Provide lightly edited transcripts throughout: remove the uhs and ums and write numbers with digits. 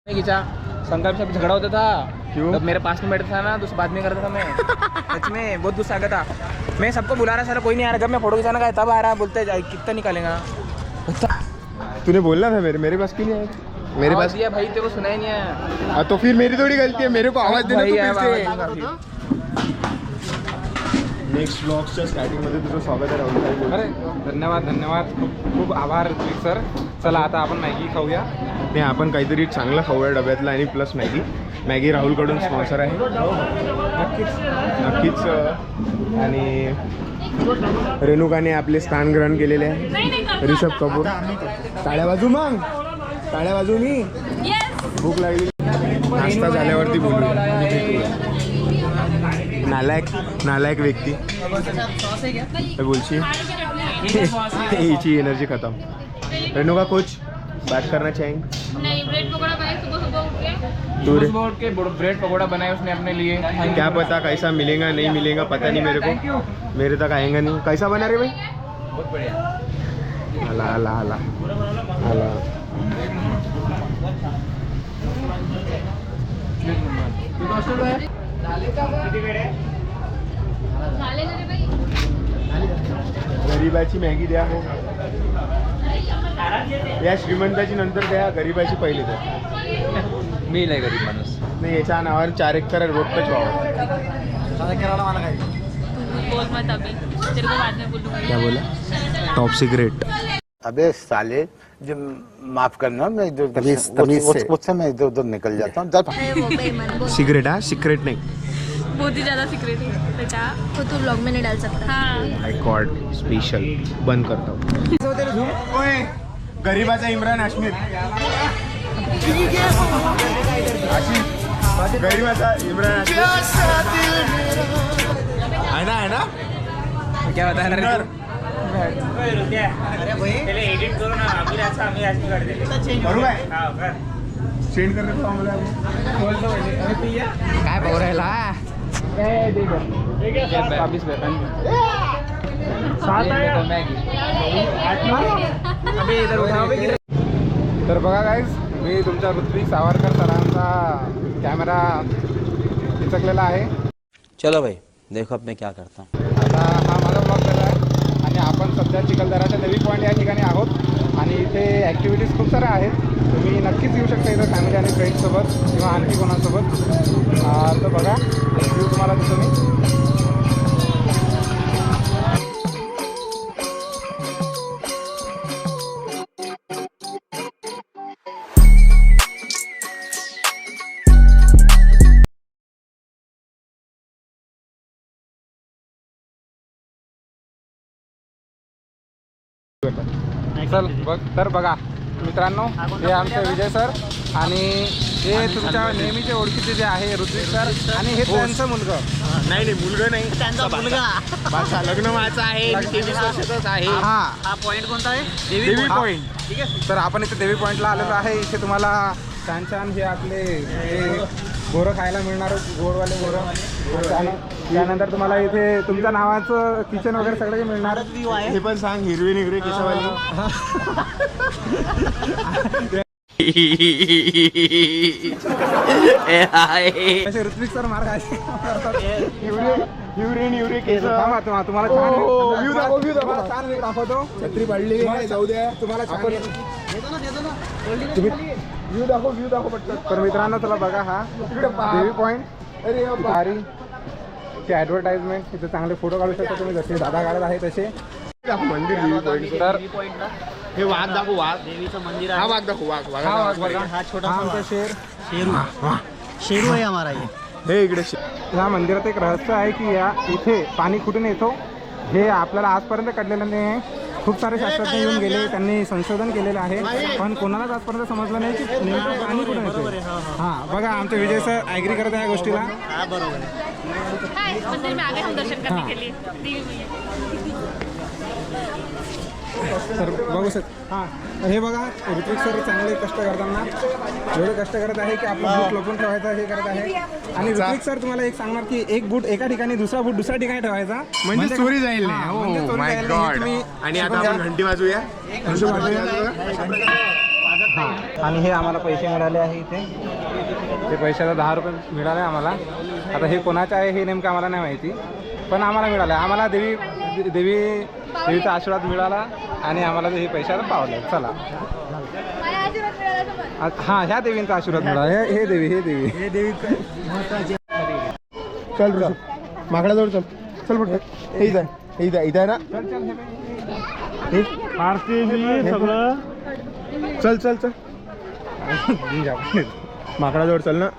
खींचा संकल्प से झगड़ा होता था। क्यों? तब मेरे पास में बैठा था ना तो बात नहीं करता था मैं। सच में बहुत गुस्सा आ गया था। मैं सबको बुला रहा सारा कोई नहीं आ रहा। जब मैं फोटो खिंचाना गया तब आ रहा बोलते कितना निकालेगा। तूने बोलना था मेरे पास क्यों नहीं आया? मेरे पास दिया भाई तेरे को सुना ही नहीं है। हाँ, तो फिर मेरी थोड़ी गलती है, मेरे को आवाज देना तू फिर से। नेक्स्ट ब्लॉगच्या स्टार्टिंग मध्ये तुझं स्वागत आहे राहुल. अरे धन्यवाद धन्यवाद, खूप खूप आभार ऋत्विक सर. चला आता आपण मॅगी खाऊया. नाही, आपण काहीतरी चांगलं खाऊया डब्यातलं आणि प्लस मॅगी राहुलकडून स्पॉन्सर आहे. नक्कीच. आणि रेणुकाने आपले स्थान ग्रहण केलेले आहे. ऋषभ कपूर टाळ्या वाजू, मग टाळ्या वाजू. मी भूक लागली. नाश्ता झाल्यावरती बोलूया. नालायक व्यक्ती बोलशी हिची एनर्जी खत्म. रेणुका कुछ बात करना चाहेंगे? नहीं, ब्रेड पकौड़ा बनाए सुबह सुबह उठ के। सुबह उठ के ब्रेड पकौड़ा बनाया उसने अपने लिए। क्या पता कैसा मिलेगा नहीं मिलेगा, पता नहीं मेरे को. मेरे तक आएगा नहीं. कैसा बना रे भाई? बहुत बढ़िया. आला. झाले ना रे बाई. गरीबाची मॅगी द्या हो. या श्रीमंताची नंतर द्या, गरीबाची पहिले द्या. मी नाही गरीब माणूस. नाही, याच्या नावावर 4 एकर रोडच व्हावं. बोल मत अभी, तेरे को बाद में बोलूंगी. क्या बोला? Top secret. अबे साले, जो माफ करना, मैं जो तमीज से उससे मैं इधर उधर निकल जाता हूँ. सिगरेट. हाँ, सिक्रेट नहीं. बहुत ही ज्यादा सीक्रेट है बेटा. तो तू ब्लॉग में नहीं डाल सकता. हाँ. माय गॉड, स्पेशल. बंद करता हूँ. गरीबाचा इम्रान हाशमी. गरीबाचा इम्रान हाशमी है ना. क्या बता रहा है? बरोबर आहे. सेंड करणे आम्हाला. काय भाऊ राहिला? 22 तर बघा गाईज, मी तुमच्या ऋत्विक सावरकर सरांचा कॅमेरा चिचकलेला आहे. चलो भाई, देखो अब मैं क्या करता हूँ. आता हा माझा ब्लॉग झाला आहे आणि आपण सध्या चिखलदराच्या नवी पॉईंट या ठिकाणी आहोत. आणि इथे ॲक्टिव्हिटीज खूप साऱ्या आहेत. तुम्ही नक्कीच येऊ शकता इथं फॅमिली आणि फ्रेंड्ससोबत किंवा आणखी कोणासोबत. तर बघा, व्ह्यू तुम्हाला दिसतो मी. चल बघ, तर बघा मित्रांनो, हे आमचे विजय सर आणि हे तुमच्या नेहमीचे ओळखीचे जे आहे ऋत्विक सर आणि हे त्यांचं मुलगा. नाही मुलगा नाही, त्यांचा मुलगा. माझा लग्न माझं आहे, 23 वर्षाचाच आहे. हा पॉइंट कोणता आहे? देवी पॉईंट. ठीक आहे. तर आपण इथे देवी पॉईंटला आलेलो आहे. इथे तुम्हाला छान छान हे आपले गोरं खायला मिळणार, गोडवाले गोरं. त्यानंतर तुम्हाला इथे तुमच्या नावाचं किचन वगैरे सगळं काही मिळणार. हे पण सांग, हिरवी निगडी केशवाली. ऋत्विक सर मार्ग आहे. हिवरे केस. तुम्हाला छान दाखवतो. छत्री पडली जाऊ द्या. तुम्हाला छान व्ह्यू दाखव पटकन. तर मित्रांनो, चला बघा, हा देवी पॉईंट. अरे भारी ची ॲडव्हर्टाइजमेंट. इथे चांगले फोटो काढू शकता तुम्ही, जसे दादा काढत आहे तसे. मंदिर देवी पॉईंट. तर हे वाघ दाखव. वाघ देवीचं मंदिर हा वाघ दाखव. वाघ बघा, हा छोटा आमचा शेर. शेरू आहे हमारा ये. हे इकडे या मंदिरात एक रहस्य आहे की या इथे पाणी कुठून येतो हे आपल्याला आजपर्यंत कळलेलं नाही आहे. खूप सारे शास्त्रज्ञ येऊन गेले, त्यांनी संशोधन केलेलं आहे, पण कोणालाच आजपर्यंत समजलं नाही की नेमकं पाणी कुठून येतं. हां, बघा, आमचे विजय सर ॲग्री करत आहे या गोष्टीला. हाय, मंदिर में आ गए हम दर्शन करने के लिए. देवी मैया. तर बघू हां, हे बघा, ऋत्विक सर चांगले कष्ट करताना एवढे कष्ट करत आहे की आपला बूट लपून ठेवायचा हे करत आहे. आणि ऋत्विक सर तुम्हाला एक सांगणार की एक बूट एका ठिकाणी, दुसरा बूट दुसऱ्या ठिकाणी ठेवायचा म्हणजे चोरी जाईल नाही. हां, म्हणजे चोरी जाईल नाही. तुम्ही आणि आता आपण घंटी वाजूया. हां आणि हे आम्हाला पैसे मिळाले आहे इथे ते पैशाचा 10 रुपये मिळाले आम्हाला. आता हे कोणाचं आहे हे नेमकं आम्हाला नाही माहिती पण आम्हाला मिळालं. आम्हाला देवीचा आशीर्वाद मिळाला आणि आम्हाला हे पैशाला पावलं. चला हां ह्या देवींचा आशीर्वाद मिळाला. हे देवी चल ऋषभ माकडाजवळ चल चल पटकन. हे इथं आहे ना. चल चल चल माकडाजवळ चल ना.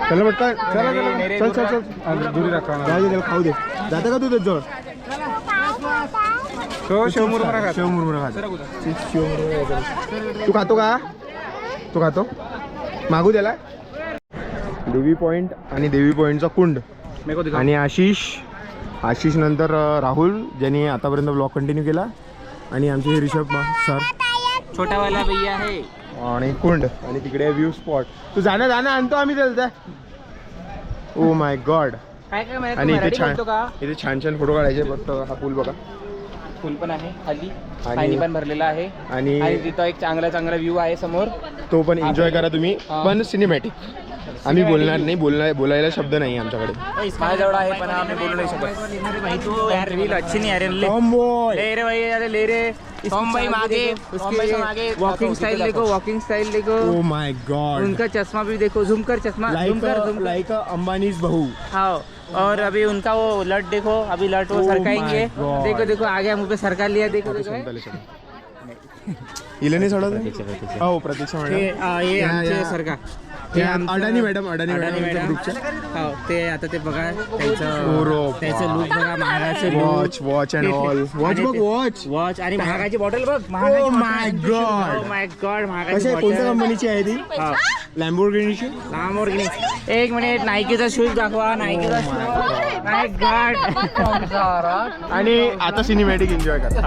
चल ना पटकन. चल चल चल दुरी राखा. त्याला खाऊ दे. जातं का तू त्याच्याजवळ? शिवमुरमुरा खा. शिवमुरमुरा खा. तू खातो का? तू खातो? मागू त्याला. देवी पॉइंट आणि देवी पॉइंटचा कुंड आणि आशिष नंतर राहुल ज्यांनी आतापर्यंत ब्लॉग कंटिन्यू केला आणि आमचे हे ऋषभ सर छोटावाला भैया आहे आणि कुंड आणि तिकडे व्ह्यू स्पॉट. तू जाणं आणतो आम्ही त्याला. Oh my God. आणि इथे छान छान फोटो काढायचे. फक्त हा पूल बघा. फुल पण आहे खाली पाणी पण भरलेलं आहे आणि तिथं एक चांगला व्ह्यू आहे समोर. तो पण एन्जॉय करा तुम्ही. पण सिनेमॅटिक. आम्ही बोलणार नाही. बोलायला शब्द नाही आमच्याकडे. माझ्याजवळ आहे पण आम्ही बोलू नाही शकत. रील अच्छी नहीं आ रही. ले रे भाई, अरे ले रे. भाई मागे वॉकिंग स्टाइल देखो. Oh my God. उनका चश्मा भी देखो. झूम कर चश्मा. लाइक अंबानीज बहू. हाँ और अभी उनका वो लट देखो. अभी लट वो सरकाएंगे. देखो आगे मुंह पे सरकार लिया. देखो इले नाही सोडत. हो प्रतीक्षा मॅडम. ये आमचे सरकार अडानी मॅडम ग्रुपच्या. हो ते आता ते बघा त्याचं लुक बघा. महागाचं वॉच अँड ऑल. वॉच आणि महागाची बॉटल बघ. ओ माय गॉड महागाची कोणत्या कंपनीची आहे ती? लॅम्बोर्गिनीची. एक मिनिट. नायकीचा शूज दाखवा. नायकीचा शूज. माय गॉड. आणि आता सिनेमॅटिक एन्जॉय करा.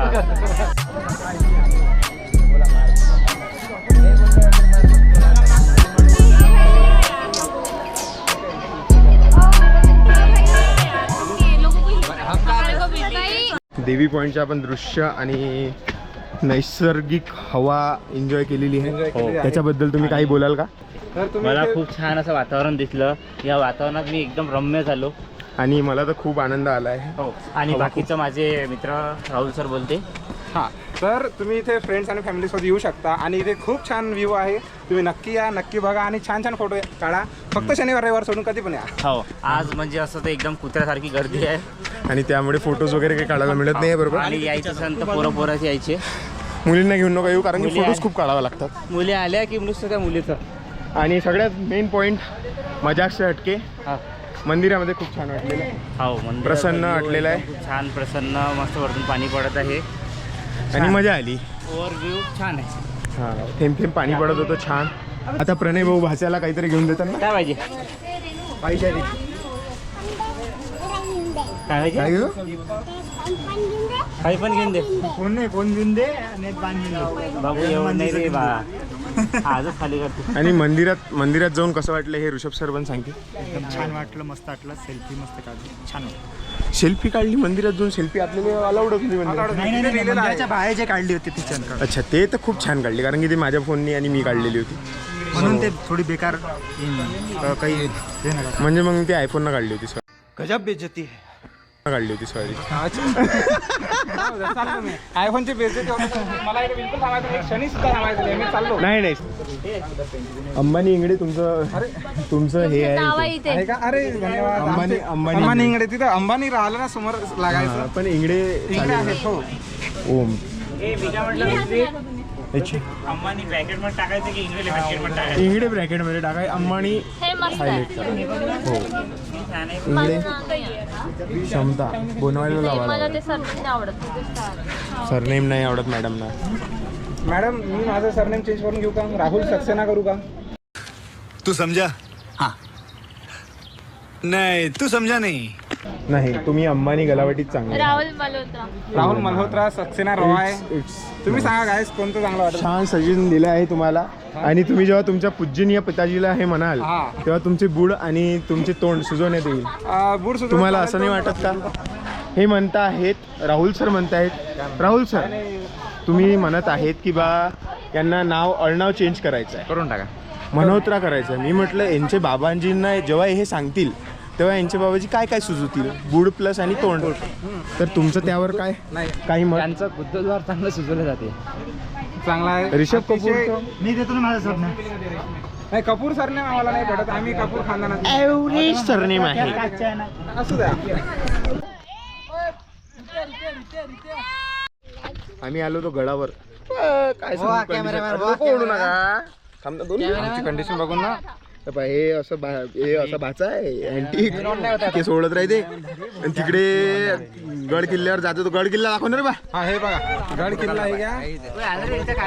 देवी पॉइंटचे आपण दृश्य आणि नैसर्गिक हवा एन्जॉय केलेली आहे. त्याच्याबद्दल तुम्ही काही बोलाल का? मला खूप छान असं वातावरण दिसलं. या वातावरणात मी एकदम रम्य झालो आणि मला तर खूप आनंद आला आहे. हो. आणि बाकीचं माझे मित्र राहुल सर बोलते. हां तर तुम्ही इथे फ्रेंड्स आणि फॅमिलीसोबत येऊ शकता आणि इथे खूप छान व्ह्यू आहे. तुम्ही नक्की या, नक्की बघा आणि छान फोटो काढा. फक्त शनिवार रविवार सोडून कधी पण या. हो. आज म्हणजे असं तर एकदम कुत्र्यासारखी गर्दी आहे आणि त्यामुळे फोटोज वगैरे काही काढायला मिळत नाही. बरोबर. आणि यायचं असेल तर पोराची यायचे. मुलींना घेऊन नका येऊ कारण की फोटोज खूप काढावे लागतात. मुली आल्या की नुसतं त्या मुलीचं. आणि सगळ्यात मेन पॉईंट मजाक से हटके मंदिरामध्ये खूप छान वाटलेलं आहे. हो. मंदिर प्रसन्न वाटलेलं आहे. खूप छान प्रसन्न मस्त वरतून पाणी पडत आहे आणि मजा आली. ओव्हरव्ह्यू छान आहे. हां थेंब पाणी पडत होतं छान. आता प्रणय भाऊ भाच्याला काहीतरी घेऊन देतात ना. काय पाहिजे? पाहिजे काय घेऊ? काही पण घेऊन दे. फोन घेऊन दे आणि बाबू एवढं नाही रे बा. आजच खाली करते. आणि मंदिरात जाऊन कसं वाटलं हे ऋषभ सर पण सांगते. एकदम छान वाटलं. मस्त वाटलं. सेल्फी मस्त काढली. छान वाटलं. सेल्फी काढली मंदिरात जाऊन. सेल्फी आपल्याला अलाउड होती मंदिरात. नाही मंदिराच्या बाहेर जे काढली होती ती छान काढली. अच्छा ते तर खूप छान काढली कारण की ती माझ्या फोननी आणि मी काढलेली होती म्हणून ते थोडी बेकार काही म्हणजे मग ती आयफोननं काढली होती. गजब बेइज्जती है. काढली होती सॉरी. आयफोनचे बेइज्जती होते. मला इथे बिलकुल थांबायचं नाही. क्षणी सुद्धा थांबायचं नाही. मी चाललो. नाही अंबानी इंगडे तुमचं हे आहे आहे का? अरे धन्यवाद. अंबानी इंगडे तिथं अंबानी राहिलं ना समोर लागायचं. पण इंगडे आहेत. हो ओम अंबानी ब्रॅकेटमध्ये टाकायचं की इंग्लिश ब्रॅकेटमध्ये टाकायचं? इंगडे ब्रॅकेटमध्ये टाकाय. अंबानी हायलाइट करा. हो इंगडे क्षमता बनवायला लावा. सरनेम नाही आवडत मॅडमना. मॅडम मी माझं सरनेम चेंज करून घेऊ का? राहुल सक्सेना करू का? तू समझा? हाँ. नहीं तू समझा नहीं. नाही तुम्ही अंबानी गलावटीत चांगले. राहुल मल्होत्रा सक्सेना रॉय. तुम्ही सांगा गायस कोणतं चांगलं वाटतं? छान सजेशन दिलं आहे तुम्हाला. आणि तुम्ही जेव्हा तुमच्या पूजनीय पिताजीला हे म्हणाल तेव्हा तुमचे बुड आणि तुमचे तोंड सुजवण्यात येईल. तुम्हाला असं नाही वाटत का? हे म्हणता आहेत राहुल सर म्हणतायत. राहुल सर तुम्ही म्हणत आहेत की बा यांना नाव अळनाव चेंज करायचं आहे, करून टाका. मनोत्रा करायचं आहे. मी म्हटलं यांचे बाबांजींना जेव्हा हे सांगतील तेव्हा यांच्या बाबाजी काय काय सुचवतील, बुड प्लस आणि तोंड. तर तुमचं त्यावर काय काही मत? त्यांचं बुद्धद्वार चांगलं सुचवलं जाते. चांगला आहे. ऋषभ कपूर मी देतो ना माझं स्वप्न. नाही, कपूर सरनेम आम्हाला नाही पडत, आम्ही कपूर खानदानात एव्हरेज सरनेम आहे. असू द्या. आम्ही आलो तो गडावर. काय ओढू नका. आमची कंडिशन बघून ना हे असं हे असं भाचा आहे अँटिक ते सोडत राहते. आणि तिकडे गड किल्ल्यावर जातो तो गड किल्ला दाखवणार बा. हा हे बघा गड किल्ला आहे का,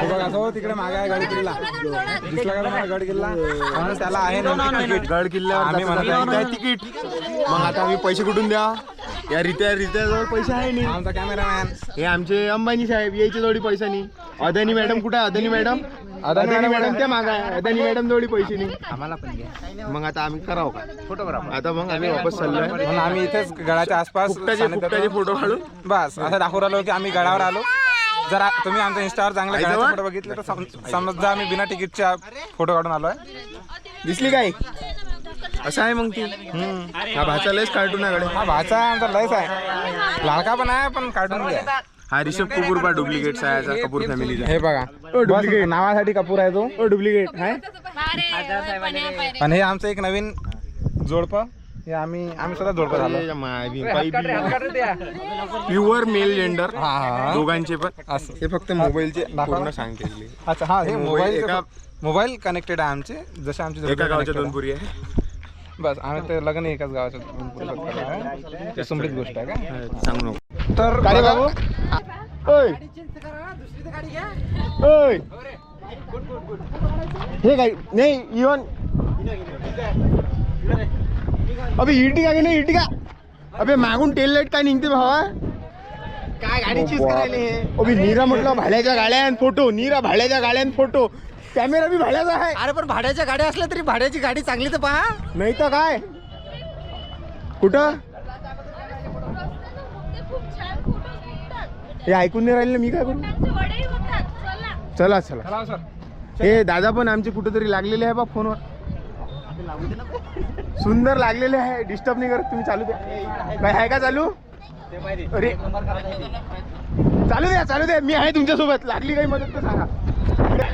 हे बघा तो तिकडे मागे आहे गड किल्ला. दिसला का तुम्हाला गड किल्ला? म्हणून त्याला आहे तिकीट. गड किल्ल्यावर आम्ही म्हणत आहे तिकीट. मग आता आम्ही पैसे कुठून द्या? या रित्याजवळ पैसे आहे नाही. आमचा कॅमेरामॅन हे आमचे अंबानी साहेब यायचे जवळी पैसा नाही. अदानी मॅडम कुठे आहे? अदानी मॅडम त्या मागा आहे. अदानी मॅडम जवळी पैसे नाही. आम्हाला पण घ्या. मग आता आम्ही करावं का? फोटोग्राफ. आता मग आम्ही वापस चाललोय. म्हणून आम्ही इथेच गडाच्या आसपास फुकटाचे फोटो काढून बस असं दाखवून राहिलो की आम्ही गडावर आलो. जर तुम्ही आमच्या इंस्टावर चांगले गडाचे फोटो बघितले तर समजा आम्ही बिना तिकीटच्या फोटो काढून आलोय. दिसली काय? असं आहे मग ती. हा भाचा लयच कार्टून आहे गड्या. हा भाचा आमचा लयच आहे, लाडका पण आहे पण कार्टून बी आहे. हा ऋषभ कपूर बा डुप्लिकेट आहे कपूर फॅमिलीचा. हे बघा डुप्लिकेट नावासाठी कपूर आहे तो. डुप्लिकेट आहे. आणि हे आमचं एक नवीन जोडपं. हे आम्ही स्वतः जोडपं झालो. प्युअर मेल जेंडर हा दोघांचे पण. असं हे फक्त मोबाईलचे पूर्ण सांगते. अच्छा हा हे मोबाईल मोबाईल कनेक्टेड आहे आमचे. जसे आमचे एका गावच्या दोन पुरी आहे. बस आम्ही ते लग्न एकाच गावाच्या दोन पुरी आहे. ते संबंधित गोष्ट आहे का? सांगू नको. तर काय रे बाबू? ओय ओय हे काय नाही इवन अबे इर्टिगा गेले इर्टिगा. अबे मागून टेल लाईट काय निघते भावा? काय गाडी चीज करायले? अबे नीरा म्हटलं भाड्याच्या गाड्यान फोटो. नीरा भाड्याच्या गाड्यान फोटो. कॅमेरा बी भाड्याचा आहे. अरे पण भाड्याच्या गाड्या असल्या तरी भाड्याची गाडी चांगली तर पहा. नाही तर काय कुठं हे ऐकून नाही राहिले. मी काय करू? चला चला. हे दादा पण आमचे कुठेतरी लागलेले आहे बा फोनवर. सुंदर लागलेले आहे. डिस्टर्ब नाही करत तुम्ही. चालू द्या. काय आहे का चालू? अरे चालू द्या मी आहे तुमच्यासोबत. लागली काही मदत तर सांगा.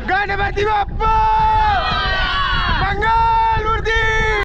गणपती बाप्पा मंगल मूर्ती.